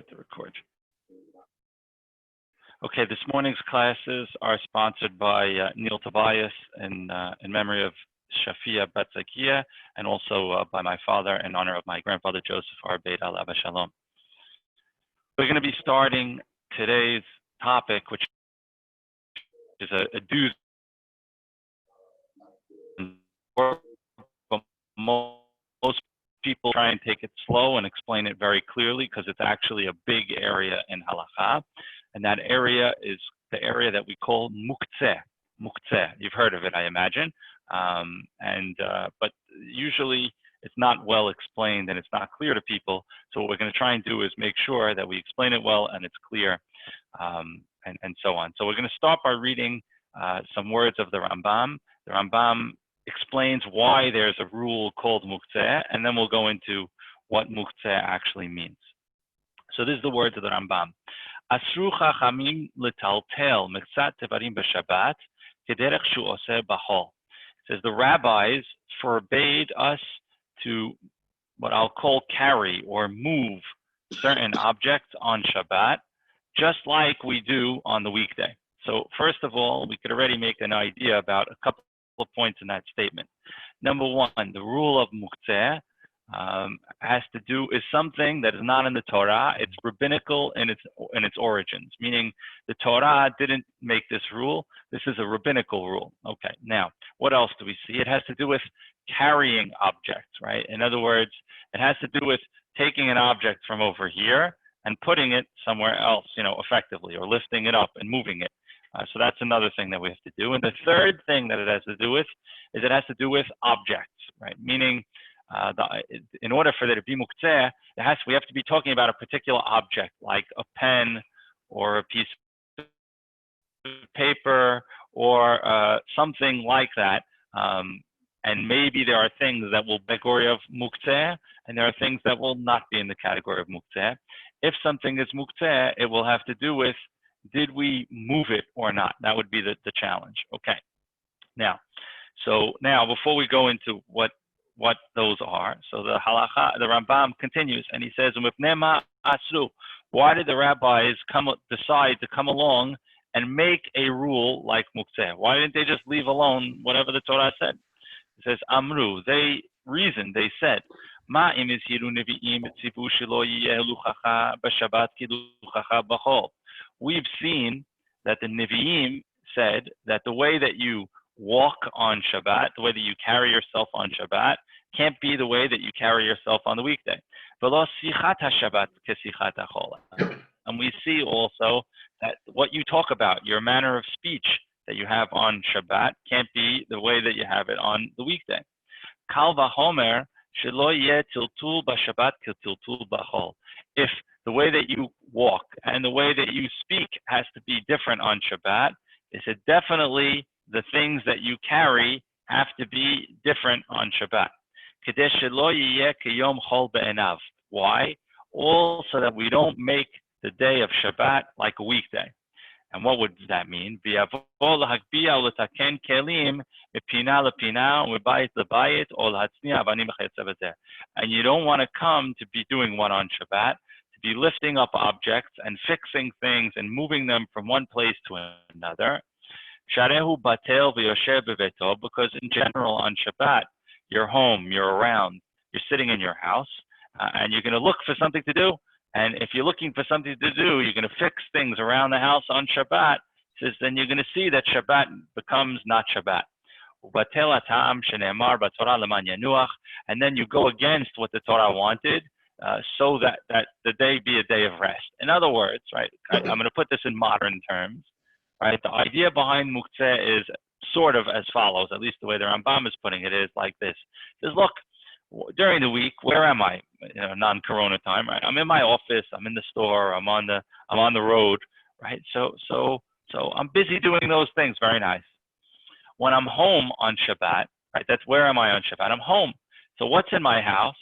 Set the record. Okay, this morning's classes are sponsored by Neil Tobias in memory of Shafia Batzakia, and also by my father in honor of my grandfather Joseph, our Beyda Alava Shalom. We're going to be starting today's topic, which is a doozy. Most people try and take it slow and explain it very clearly because it's actually a big area in halakha, and that area is the area that we call Muktzeh. Muktzeh, you've heard of it, I imagine, but usually it's not well explained and it's not clear to people. So what we're going to try and do is make sure that we explain it well and it's clear, and so on. So we're going to start by reading some words of the Rambam. The Rambam explains why there's a rule called Muktzeh, and then we'll go into what Muktzeh actually means. So this is the words of the Rambam. Asru chachamim letaltel mektzat tevarim b'Shabbat kederech shu oseh b'chol. It says the rabbis forbade us to what I'll call carry or move certain objects on Shabbat, just like we do on the weekday. So first of all, we could already make an idea about a couple of points in that statement. Number one, the rule of Muktzeh is something that is not in the Torah. It's rabbinical in its origins, meaning the Torah didn't make this rule. This is a rabbinical rule. Okay, now what else do we see? It has to do with carrying objects, right? In other words, it has to do with taking an object from over here and putting it somewhere else, effectively, or lifting it up and moving it. So that's another thing that we have to do. And the third thing that it has to do with is it has to do with objects, right? Meaning, in order for there to be Muktzeh, we have to be talking about a particular object, like a pen or a piece of paper or something like that. And maybe there are things that will be in the category of Muktzeh, and there are things that will not be in the category of Muktzeh. If something is Muktzeh, it will have to do with, did we move it or not? That would be the challenge. Okay. Now before we go into what those are, so the Rambam continues and he says, why did the rabbis decide to come along and make a rule like Muktzeh? Why didn't they just leave alone whatever the Torah said? It says, Amru, they reasoned, they said, we've seen that the Nevi'im said that the way that you walk on Shabbat, the way that you carry yourself on Shabbat, can't be the way that you carry yourself on the weekday. And we see also that what you talk about, your manner of speech that you have on Shabbat, can't be the way that you have it on the weekday. Kal vahomer shelo yeh tiltul b'Shabbat k'tiltul b'chol. If the way that you walk and the way that you speak has to be different on Shabbat, it said definitely the things that you carry have to be different on Shabbat. Why? All so that we don't make the day of Shabbat like a weekday. And what would that mean? And you don't want to come to be doing one on Shabbat, to be lifting up objects and fixing things and moving them from one place to another. Because in general on Shabbat, you're home, you're around, you're sitting in your house, and you're going to look for something to do. And if you're looking for something to do, you're going to fix things around the house on Shabbat. Says then you're going to see that Shabbat becomes not Shabbat. And then you go against what the Torah wanted, so that the day be a day of rest. In other words, right, I'm going to put this in modern terms, right? The idea behind Muktzeh is sort of as follows, at least the way the Rambam is putting it is like this. It says, look, during the week, where am I? Non-corona time, right? I'm in my office, I'm in the store, I'm on the road, right? So I'm busy doing those things, very nice. When I'm home on Shabbat, right, that's where am I on Shabbat? I'm home. So what's in my house?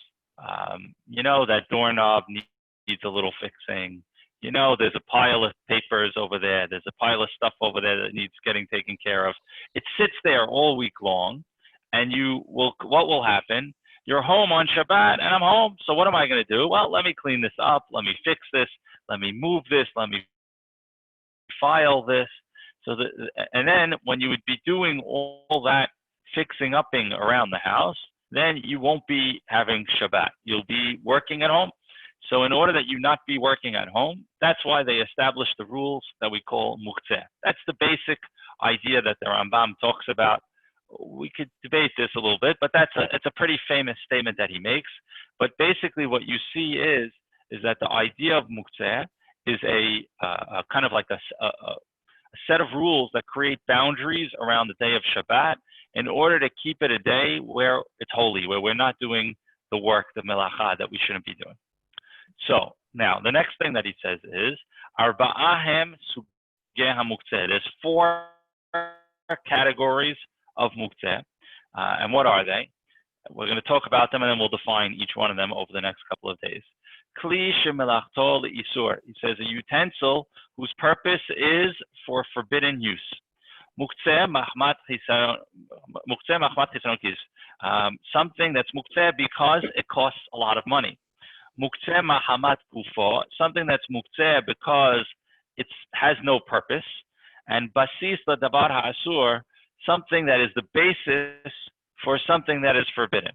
That doorknob needs a little fixing. There's a pile of papers over there. There's a pile of stuff over there that needs getting taken care of. It sits there all week long, and what will happen? you're home on Shabbat and I'm home. So what am I going to do? Well, let me clean this up. Let me fix this. Let me move this. Let me file this. And then when you would be doing all that fixing upping around the house, then you won't be having Shabbat. You'll be working at home. So in order that you not be working at home, that's why they established the rules that we call Muktzeh. That's the basic idea that the Rambam talks about. We could debate this a little bit, but it's a pretty famous statement that he makes. But basically what you see is that the idea of Muktzeh is a kind of like a set of rules that create boundaries around the day of Shabbat in order to keep it a day where it's holy, where we're not doing the work, the melacha that we shouldn't be doing. So now the next thing that he says is Arba'ahem Sugeh HaMuktzeh. There's 4 categories of Muktzeh. And what are they? We're going to talk about them and then we'll define each one of them over the next couple of days. Kli shemelachto le'isur. He says a utensil whose purpose is for forbidden use. Muktzeh machmat chisaron kis. Something that's muktzeh because it costs a lot of money. Muktzeh mahamat gufo. Something that's muktzeh because it has no purpose. And basis ladavar ha'asur. Something that is the basis for something that is forbidden.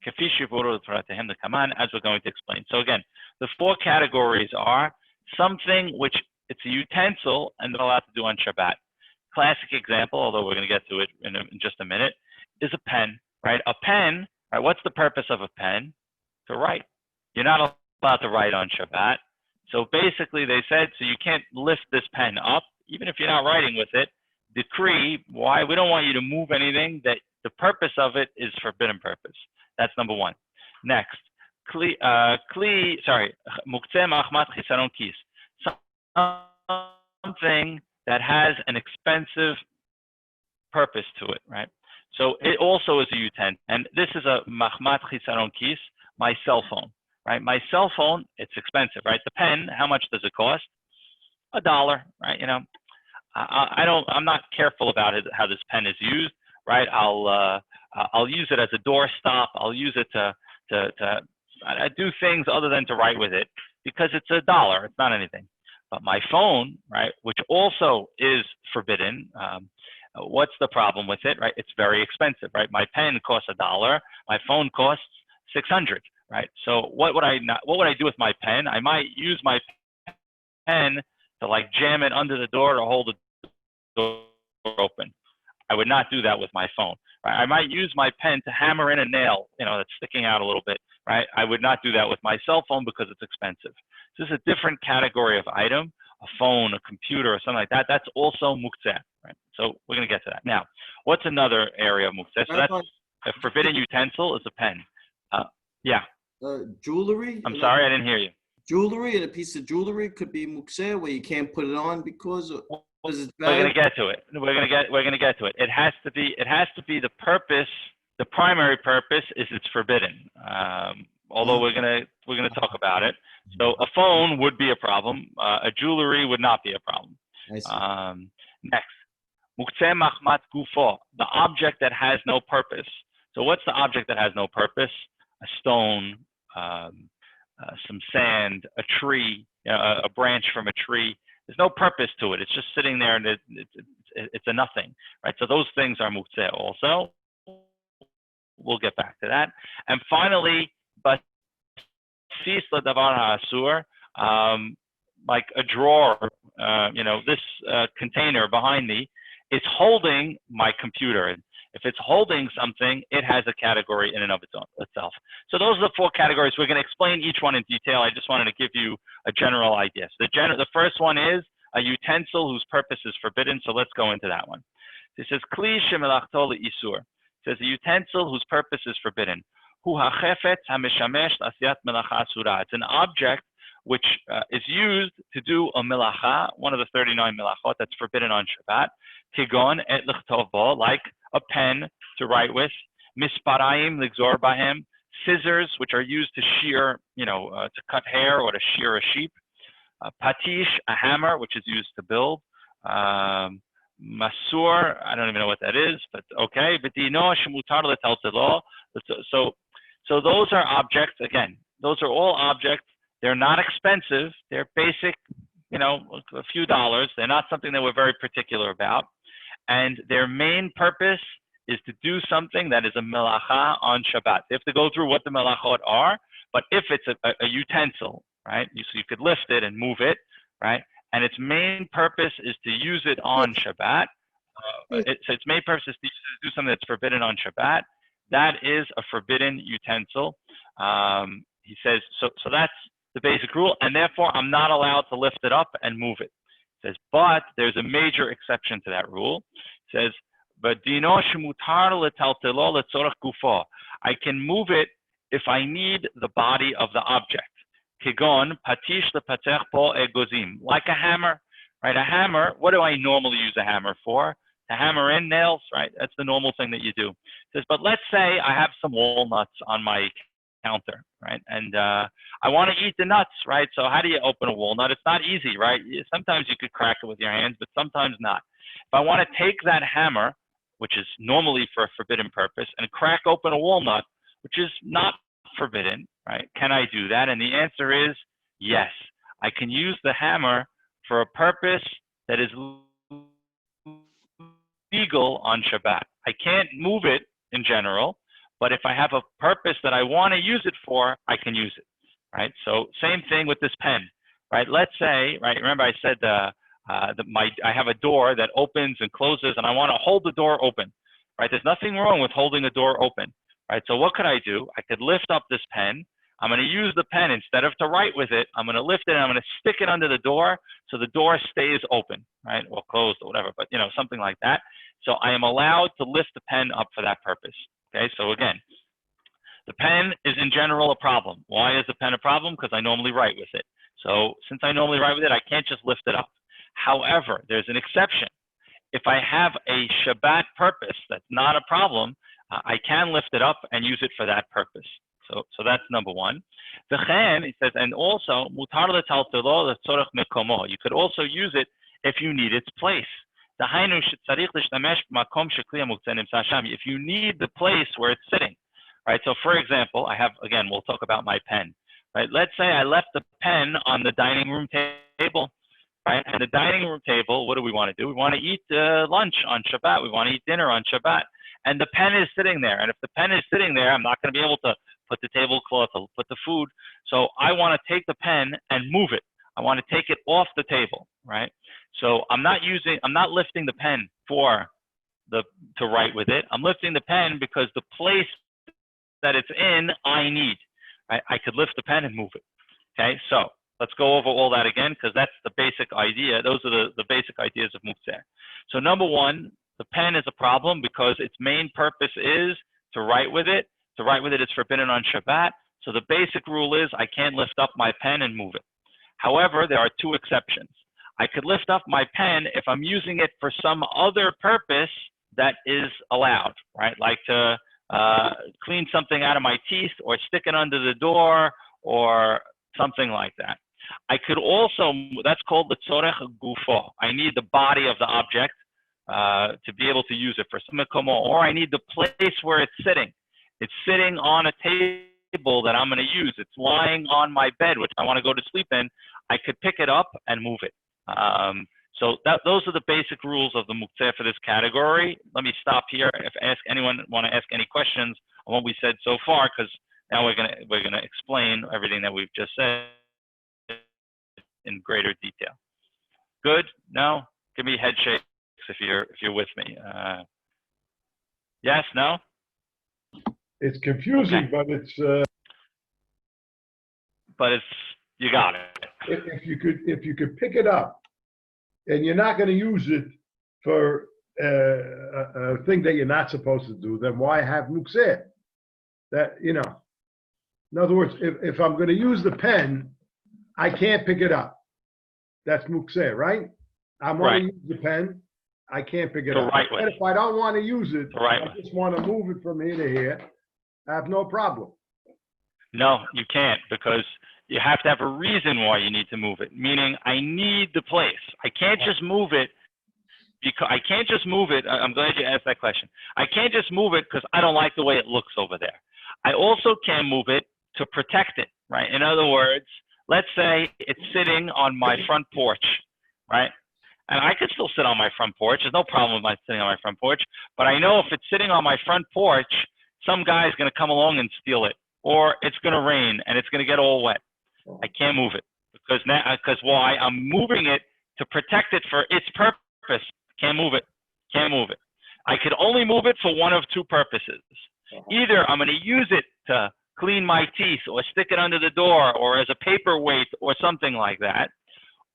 As we're going to explain. So again, the 4 categories are something which it's a utensil and they're allowed to do on Shabbat. Classic example, although we're going to get to it in just a minute, is a pen, right? A pen, right? What's the purpose of a pen? To write. You're not allowed to write on Shabbat. So basically they said, so you can't lift this pen up, even if you're not writing with it. Decree, why? We don't want you to move anything that the purpose of it is forbidden purpose. That's number 1. Next, Muktzeh machmat chisaron kis. Something that has an expensive purpose to it, right? So it also is a utensil. And this is a machmat chisaron kis, my cell phone, right? My cell phone, it's expensive, right? The pen, how much does it cost? $1, right? You know, I'm not careful about it, how this pen is used, right? I'll use it as a doorstop. I'll use it to do things other than to write with it because it's $1. It's not anything. But my phone, right, which also is forbidden, what's the problem with it, right? It's very expensive, right? My pen costs $1. My phone costs $600, right? So what would I do with my pen? I might use my pen to like jam it under the door or hold the door open. I would not do that with my phone. Right? I might use my pen to hammer in a nail, you know, that's sticking out a little bit, right? I would not do that with my cell phone because it's expensive. This is a different category of item, a phone, a computer, or something like that. That's also muktzeh, right? So we're going to get to that. Now, what's another area of muktzeh? So that's a forbidden utensil is a pen. Yeah. Jewelry? I'm sorry, I didn't hear you. Jewelry and a piece of jewelry could be muktzeh where you can't put it on because it's bad. We're going to get to it. We're going to get to it. It has to be the purpose. The primary purpose is it's forbidden. Although we're going to talk about it. So a phone would be a problem. A jewelry would not be a problem. Next, muktzeh machmat gufo, the object that has no purpose. So what's the object that has no purpose? A stone, some sand, a tree, a branch from a tree. There's no purpose to it. It's just sitting there, and it's a nothing, right? So those things are muktzeh also. We'll get back to that. And finally, basis ladavar ha'asur, like a drawer, this container behind me is holding my computer. If it's holding something, it has a category in and of itself. So those are the 4 categories. We're going to explain each one in detail. I just wanted to give you a general idea. So the first one is a utensil whose purpose is forbidden. So let's go into that one. It says, Kli shemelachto le'isur. It says a utensil whose purpose is forbidden. Hu hachefetz hamishamesh asiyat melacha asura. It's an object which is used to do a melacha, one of the 39 melachot that's forbidden on Shabbat. Kigon et lichtov bo, like a pen to write with, misparayim ligzor bahem, scissors which are used to shear, to cut hair or to shear a sheep, patish, a hammer which is used to build, Masur, I don't even know what that is, but okay. So those are objects, again, those are all objects. They're not expensive. They're basic, a few dollars. They're not something that we're very particular about. And their main purpose is to do something that is a melacha on Shabbat. They have to go through what the melachot are, but if it's a utensil, right, so you could lift it and move it, right, and its main purpose is to use it on Shabbat. So its main purpose is to do something that's forbidden on Shabbat. That is a forbidden utensil. He says, so that's the basic rule, and therefore I'm not allowed to lift it up and move it. He says, but there's a major exception to that rule. He says, I can move it if I need the body of the object. Like a hammer, right? A hammer, what do I normally use a hammer for? To hammer in nails, right? That's the normal thing that you do. It says, but let's say I have some walnuts on my counter, right? And I want to eat the nuts, right? So how do you open a walnut? It's not easy, right? Sometimes you could crack it with your hands, but sometimes not. If I want to take that hammer, which is normally for a forbidden purpose, and crack open a walnut, which is not forbidden, right? Can I do that? And the answer is yes. I can use the hammer for a purpose that is legal on Shabbat. I can't move it in general, but if I have a purpose that I want to use it for, I can use it, right? So same thing with this pen, right? Let's say, right, remember I said I have a door that opens and closes, and I want to hold the door open, right? There's nothing wrong with holding the door open, right? So what could I do? I could lift up this pen. I'm going to use the pen instead of to write with it. I'm going to lift it and I'm going to stick it under the door so the door stays open, right? Or closed or whatever, but something like that. So I am allowed to lift the pen up for that purpose. Okay, so again, the pen is in general a problem. Why is the pen a problem? Because I normally write with it. So since I normally write with it, I can't just lift it up. However, there's an exception. If I have a Shabbat purpose that's not a problem, I can lift it up and use it for that purpose. So that's number one. He says, and also, you could also use it if you need its place. If you need the place where it's sitting, right? So for example, we'll talk about my pen, right? Let's say I left the pen on the dining room table, right? And the dining room table, what do we want to do? We want to eat lunch on Shabbat. We want to eat dinner on Shabbat. And the pen is sitting there. And if the pen is sitting there, I'm not going to be able to put the tablecloth, put the food. So I want to take the pen and move it. I want to take it off the table, right? So I'm not lifting the pen to write with it. I'm lifting the pen because the place that it's in, I need. I could lift the pen and move it. Okay, so let's go over all that again because that's the basic idea. Those are the basic ideas of Muktzeh. So number one, the pen is a problem because its main purpose is to write with it. To write with it is forbidden on Shabbat. So the basic rule is I can't lift up my pen and move it. However, there are two exceptions. I could lift up my pen if I'm using it for some other purpose that is allowed, right? Like to clean something out of my teeth or stick it under the door or something like that. I could also, that's called the tzorech gufo. I need the body of the object to be able to use it for some mekomo, or I need the place where it's sitting. It's sitting on a table that I'm going to use. It's lying on my bed, which I want to go to sleep in. I could pick it up and move it. So those are the basic rules of the Muktzeh for this category. Let me stop here. If anyone want to ask any questions on what we said so far, because now we're gonna explain everything that we've just said in greater detail. Good? No? Give me head shakes if you're with me. Yes? No? It's confusing, okay. But it's you got it. If you could pick it up, and you're not going to use it for a thing that you're not supposed to do, then why have Muktzeh? That in other words, if I'm going to use the pen, I can't pick it up. That's Muktzeh, right? I'm going to use the pen. I can't pick it up. Right and if I don't want to use it, right I just want to move it from here to here. I have no problem. No, you can't, because you have to have a reason why you need to move it, meaning I need the place. I can't just move it because I can't just move it. I'm glad you asked that question. I can't just move it because I don't like the way it looks over there. I also can't move it to protect it, right? In other words, let's say it's sitting on my front porch, right? And I could still sit on my front porch. There's no problem with my sitting on my front porch. But I know if it's sitting on my front porch, some guy's going to come along and steal it. Or it's going to rain and it's going to get all wet. I can't move it. Because why? I'm moving it to protect it for its purpose. Can't move it. Can't move it. I could only move it for one of two purposes. Either I'm going to use it to clean my teeth or stick it under the door or as a paperweight or something like that.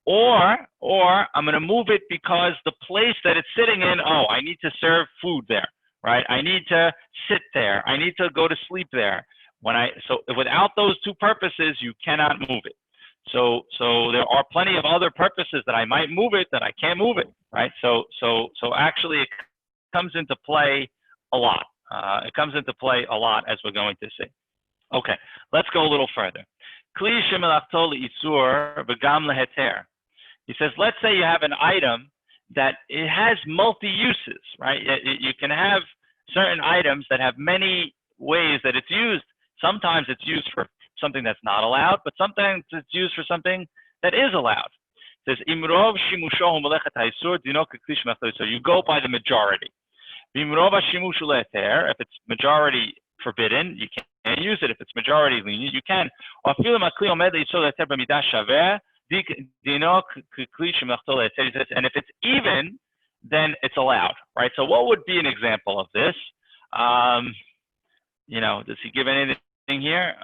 Or I'm going to move it because the place that it's sitting in, I need to serve food there, right? I need to sit there. I need to go to sleep there. So without those two purposes, you cannot move it. So there are plenty of other purposes that I might move it that I can't move it, right? So actually it comes into play a lot. It comes into play a lot, as we're going to see. Okay, let's go a little further. He says, let's say you have an item that it has multi-uses, right? You can have certain items that have many ways that it's used. Sometimes it's used for something that's not allowed, but sometimes it's used for something that is allowed. It says, so you go by the majority. If it's majority forbidden, you can't use it. If it's majority lenient, you can. And if it's even, then it's allowed, right? So what would be an example of this? Does he give anything here?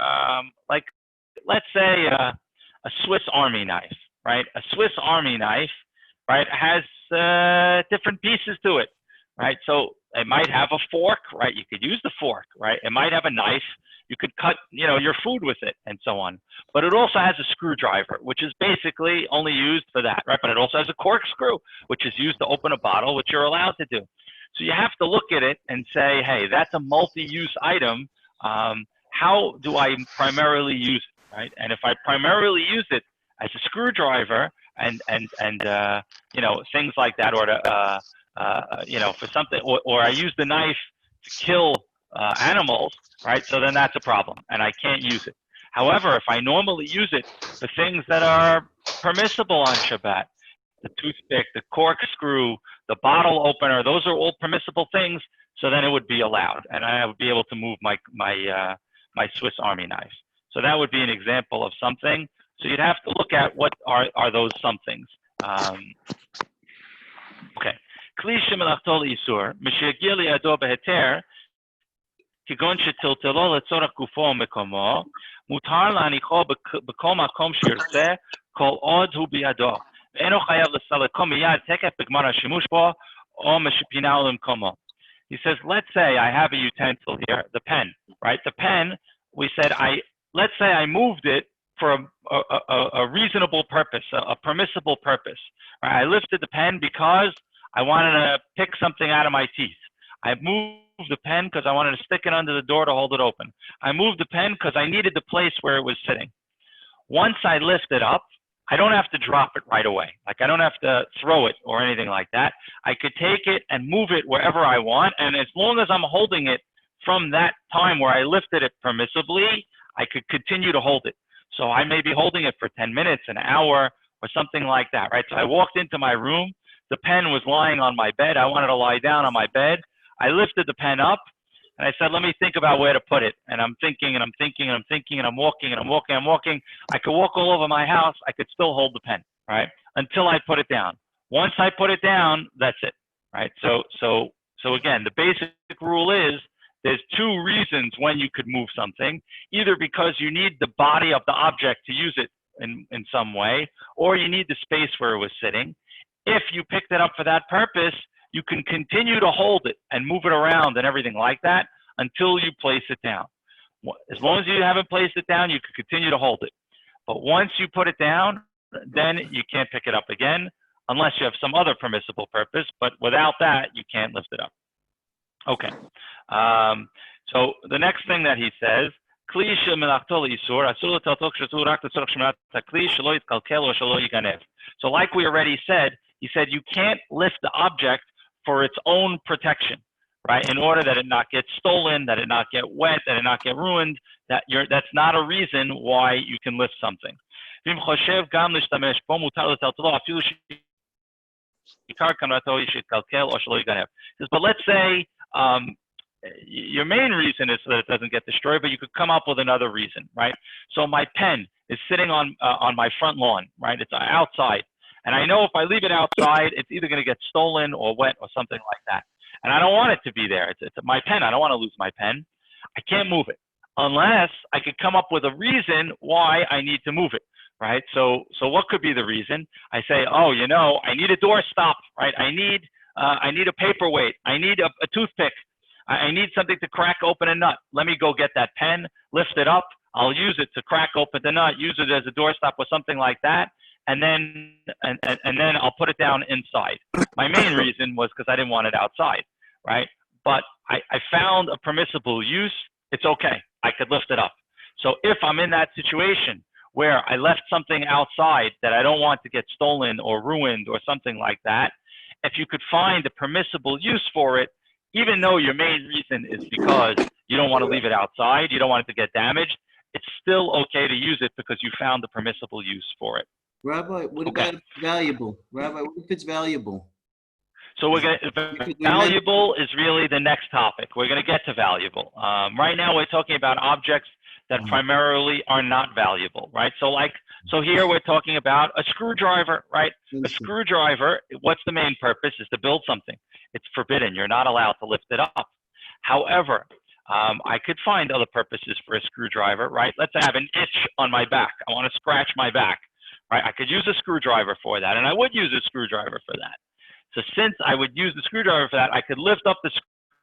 Like, let's say a Swiss Army knife, right? A Swiss Army knife, right, has different pieces to it, right? So it might have a fork, right? You could use the fork, right? It might have a knife. You could cut, your food with it and so on. But it also has a screwdriver, which is basically only used for that, right? But it also has a corkscrew, which is used to open a bottle, which you're allowed to do. So you have to look at it and say, hey, that's a multi-use item. How do I primarily use it, right? And if I primarily use it as a screwdriver and things like that, or to, for something, or I use the knife to kill animals, right? So then that's a problem, and I can't use it. However, if I normally use it for things that are permissible on Shabbat, the toothpick, the corkscrew, the bottle opener, those are all permissible things. So then it would be allowed, and I would be able to move my Swiss Army knife. So that would be an example of something. So you'd have to look at what are those somethings. Okay. כלי שמלאכתו לאיסור, משיגיע לידו בהיתר, כגון שטלטלו לצורך גופו ומקומו, מותר להניחו בכל מקום שירצה, כל עוד הוא בידו. ואינו חייב לסלקו מיד תקף בגמר השימוש בו, או משפינהו למקומו. He says, let's say I have a utensil here, the pen, right? The pen, we said, let's say I moved it for a reasonable purpose, a permissible purpose. Right? I lifted the pen because I wanted to pick something out of my teeth. I moved the pen because I wanted to stick it under the door to hold it open. I moved the pen because I needed the place where it was sitting. Once I lift it up, I don't have to drop it right away. Like, I don't have to throw it or anything like that. I could take it and move it wherever I want. And as long as I'm holding it from that time where I lifted it permissibly, I could continue to hold it. So I may be holding it for 10 minutes, an hour, or something like that, right? So I walked into my room. The pen was lying on my bed. I wanted to lie down on my bed. I lifted the pen up, and I said, let me think about where to put it. And I'm thinking, and I'm thinking, and I'm thinking, and I'm walking, and I'm walking, I'm walking. I could walk all over my house. I could still hold the pen, right? Until I put it down. Once I put it down, that's it, right? So again, the basic rule is there's two reasons when you could move something, either because you need the body of the object to use it in some way, or you need the space where it was sitting. If you picked it up for that purpose, you can continue to hold it and move it around and everything like that until you place it down. As long as you haven't placed it down, you can continue to hold it. But once you put it down, then you can't pick it up again unless you have some other permissible purpose. But without that, you can't lift it up. Okay. So the next thing that he says, so like we already said, he said you can't lift the object for its own protection, right? In order that it not get stolen, that it not get wet, that it not get ruined, that's not a reason why you can lift something. But let's say your main reason is so that it doesn't get destroyed, but you could come up with another reason, right? So my pen is sitting on my front lawn, right? It's outside. And I know if I leave it outside, it's either going to get stolen or wet or something like that. And I don't want it to be there. It's my pen. I don't want to lose my pen. I can't move it unless I could come up with a reason why I need to move it, right? So what could be the reason? I say, oh, you know, I need a door stop, right? I need a paperweight. I need a toothpick. I need something to crack open a nut. Let me go get that pen, lift it up. I'll use it to crack open the nut, use it as a doorstop or something like that. And then I'll put it down inside. My main reason was because I didn't want it outside, right? But I found a permissible use. It's okay. I could lift it up. So if I'm in that situation where I left something outside that I don't want to get stolen or ruined or something like that, if you could find a permissible use for it, even though your main reason is because you don't want to leave it outside, you don't want it to get damaged, it's still okay to use it because you found the permissible use for it. Rabbi, what about if it's valuable? Rabbi, what if it's valuable? So valuable is really the next topic. We're going to get to valuable. Right now we're talking about objects that primarily are not valuable, right? So here we're talking about a screwdriver, right? A screwdriver, what's the main purpose? Is to build something. It's forbidden. You're not allowed to lift it up. However, I could find other purposes for a screwdriver, right? Let's say I have an itch on my back. I want to scratch my back, right? I could use a screwdriver for that, and I would use a screwdriver for that. So since I would use the screwdriver for that, I could lift up the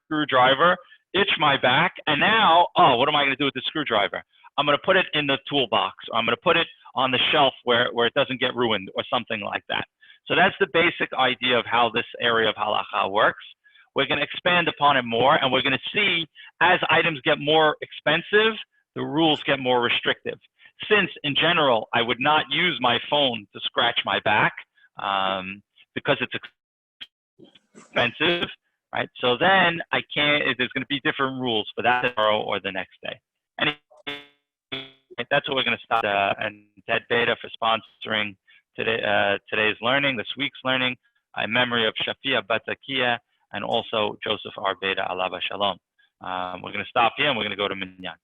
screwdriver, itch my back, and now, oh, what am I going to do with the screwdriver? I'm going to put it in the toolbox, or I'm going to put it on the shelf where it doesn't get ruined or something like that. So that's the basic idea of how this area of halacha works. We're going to expand upon it more, and we're going to see as items get more expensive, the rules get more restrictive. Since, in general, I would not use my phone to scratch my back because it's expensive, right? So then I can't, there's going to be different rules for that tomorrow or the next day. Anyway, that's what we're going to start. And Ted Beyda for sponsoring today's learning, this week's learning, in memory of Shafia Batakia and also Joseph R. Beyda, Alava Shalom. We're going to stop here and we're going to go to Minyan.